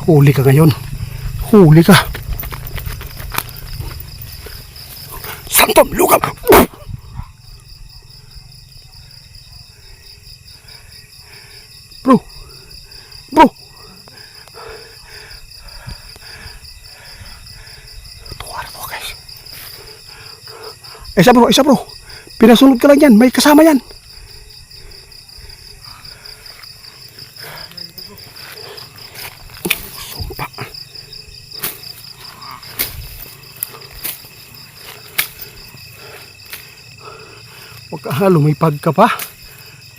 Huli ka ngayon. Huli ka. Santom, lugam. Bro. Bro. Tuwara po guys. Isa bro. Pinasunod ka lang yan. May kasama yan. Sumpa. Huwag ka lumipad ka pa.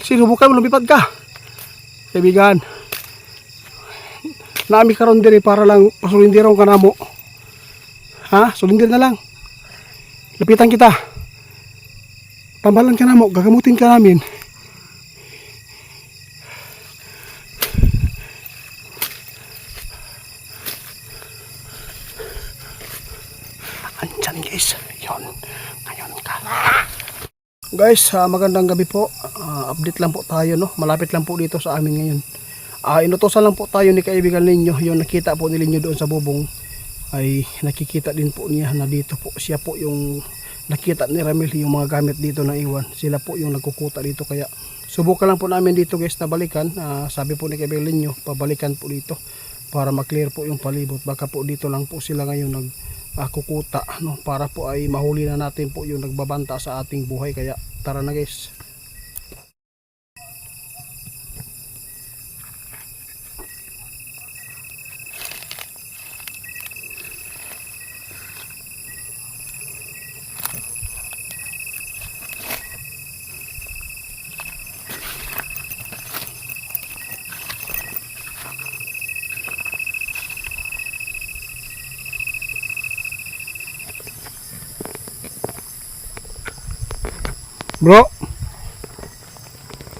Sinubukan mo lumipad ka. Kaibigan. Naami ka ron din para lang pasulindiron ka na mo. Ha? Sulindir na lang. Lapitan kita. Pambalan ka na mo. Gagamutin ka namin. Andyan guys. Yun. Ngayon ka. Guys, magandang gabi po. Update lang po tayo, no? Malapit lang po dito sa amin ngayon. Inutosan lang po tayo ni kaibigan ninyo. Yung nakita po ninyo doon sa bubong ay nakikita din po niya na dito po. Siya po yung nakita ni Ramil yung mga gamit dito na iwan. Sila po yung nagkukuta dito. Kaya subukan lang po namin dito guys na balikan. Sabi po ni kaibigan ninyo, pabalikan po dito para maklear po yung palibot. Baka po dito lang po sila ngayon kukuta, no? Para po ay mahuli na natin po yung nagbabanta sa ating buhay. Kaya tara na guys.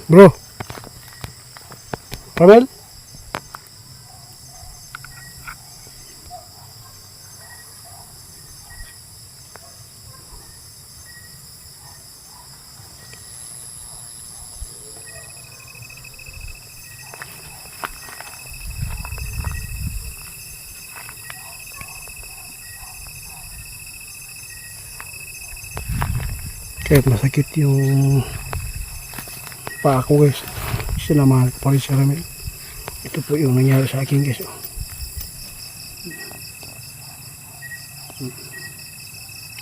Bro. Ramel. Kahit masakit yung paa ko guys, sinamahan ko pa rin si Ramil. Ito po yung nangyari sa akin guys.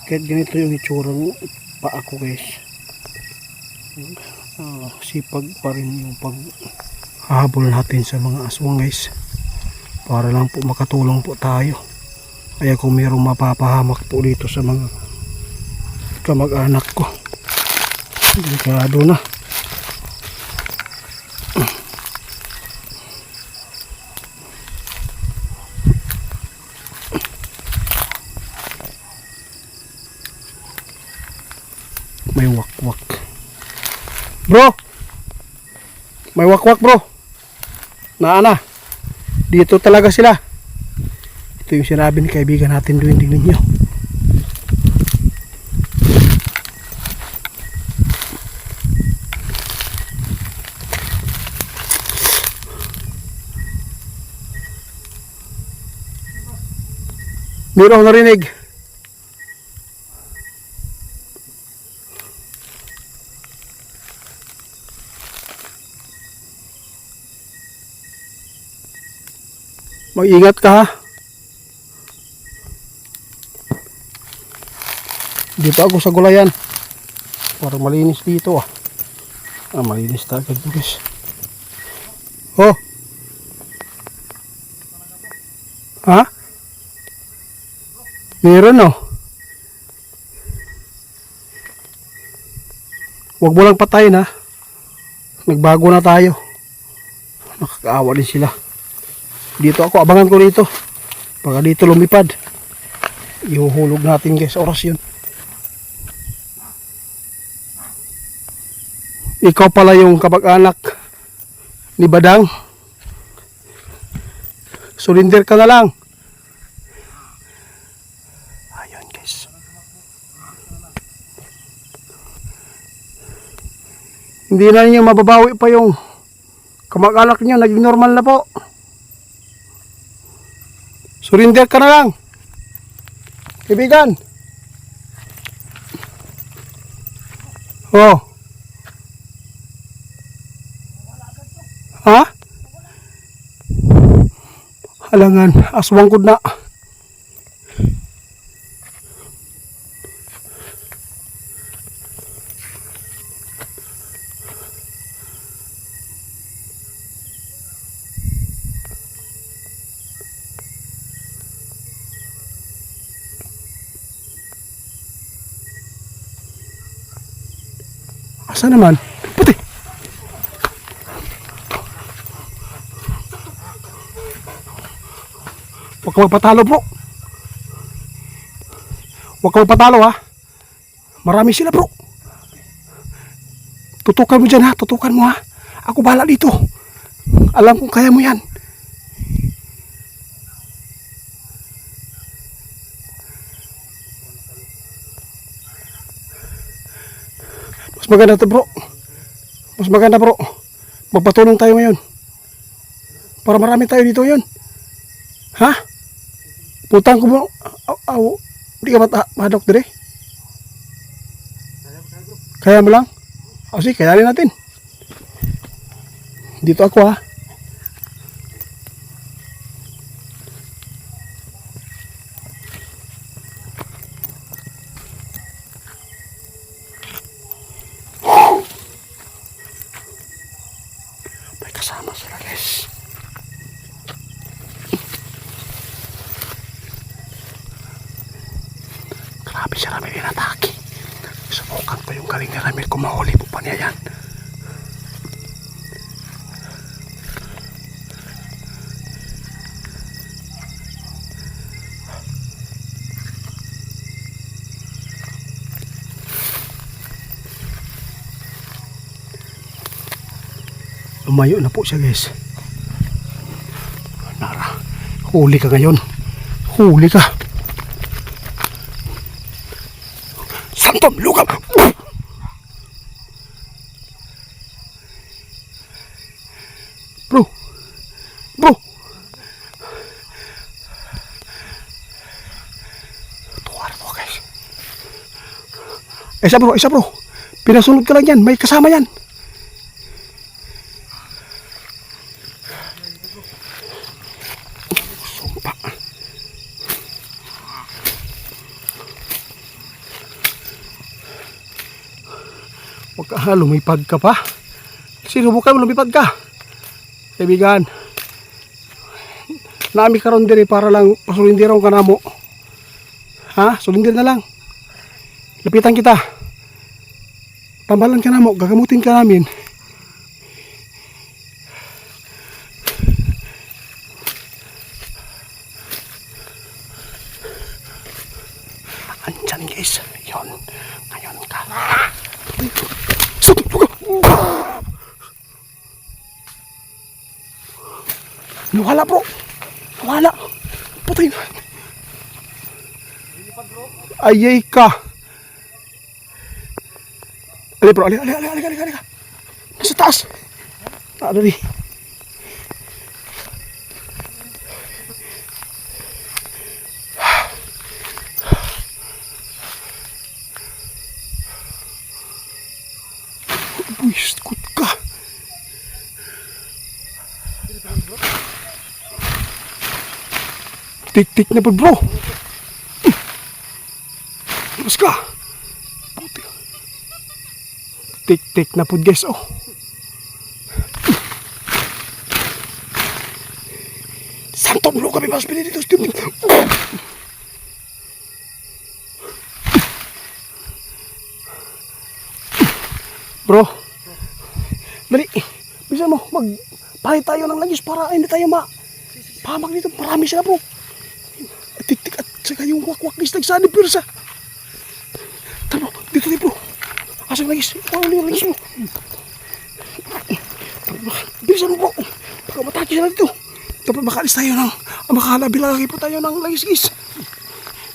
Kahit ganito yung itsurang paa ko guys, sipag pa rin yung paghahabol natin sa mga aswang guys, para lang po makatulong po tayo. Kaya kung mayroong mapapahamak po dito sa mga kamag-anak ko, delikado na. May wakwak bro, may wakwak bro. Naana, dito talaga sila. Ito yung sinabi ni kaibigan natin doon, tingnan nyo. Meron akong narinig. Mag-ingat ka ha. Dito ako sa gulayan. Parang malinis dito ah. Malinis talaga dito guys. Oh. Ha? Meron oh. Huwag mo lang patayin ha. Nagbago na tayo. Nakakaawa din sila. Dito ako, abangan ko dito. Baka dito lumipad. Ihuhulog natin guys, oras yun. Ikaw pala yung kapag-anak ni Badang. Surrender ka na lang. Ayun guys. Hindi na niyo mababawi pa yung kamag-anak niyo. Naging normal na po. Surrender ka na lang. Kaibigan. Oh. Ha? Halangan, aswang ko na. Asa naman? Puti! Huwag ka magpatalo, bro. Huwag ka magpatalo, ha. Marami sila, bro. Tutukan mo dyan, ha. Tutukan mo, ha. Ako bahala dito. Alam kong kaya mo yan. Mas maganda to, bro. Mas maganda, bro. Magpatulong tayo ngayon. Para marami tayo dito yun. Ha? Putang ko mo. Hindi ka mahadok dire? Kaya mo lang? Sige, kayanin natin. Dito ako, ha. May kasama sila, guys. Grabe si Ramil inatake. Subukan ko yung galing ni Ramil kung mahuli po pa niya yan. Lumayo na po siya, guys. Nara, huli ka ngayon. Huli ka. Santom, lugam. Bro. Bro. Tuwa na po, guys. Isa bro. Pinasunod ka lang yan. May kasama yan. Sumpa. Huwag ka, lumipad ka pa. Sinubukan mo, lumipad ka. Kaibigan, nami karon diri para lang pasulindiron ka na mo. Ha? Sulindir na lang. Lapitan kita. Tambalan ka na mo, gagamutin ka namin. Andyan, guys. Yun. Ngayon ka. Nawala, bro. Nawala. Putay na. Ayay ka. Ali, bro. Ali. Nasa taas. Ada rin. Buiskot ka. Tik-tik na po, bro. Mas ka. Tik-tik na po, guys. Oh. Santom, lo kami mas pinili dito. Bro. Dali. Bisa mo, magpalit tayo ng langis para hindi tayo pahamak dito. Marami sila, bro. Tik-tik at saka yung wak-wak is nagsani pirsa. Tara, bro. Dito, bro. Asang langis. Wala yung langis mo. Bisa mo, bro. Baka matake sila dito. Dapat makalis tayo ng makalabilagi po tayo ng langis-gis.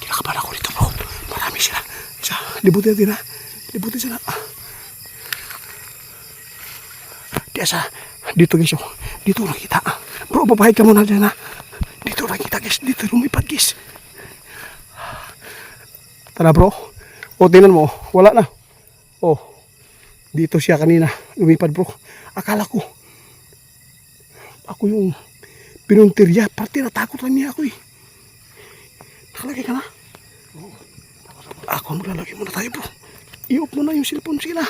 Kinakabahan ako dito, bro. Marami sila. Libutin natin, ha. Libutin sila. Dito, guys. Dito nakita. Bro, papahid ka muna dyan, ha. Dito nakita guys, dito lumipad guys. Tara bro. O tingnan mo, wala na. Oh. Dito siya kanina, lumipad bro. Akala ko ako yung pinuntirya, pati natakot lang niya ako eh. Nakalagay ka na? Ako maglalagay muna tayo bro. I-off mo na yung cellphone sila.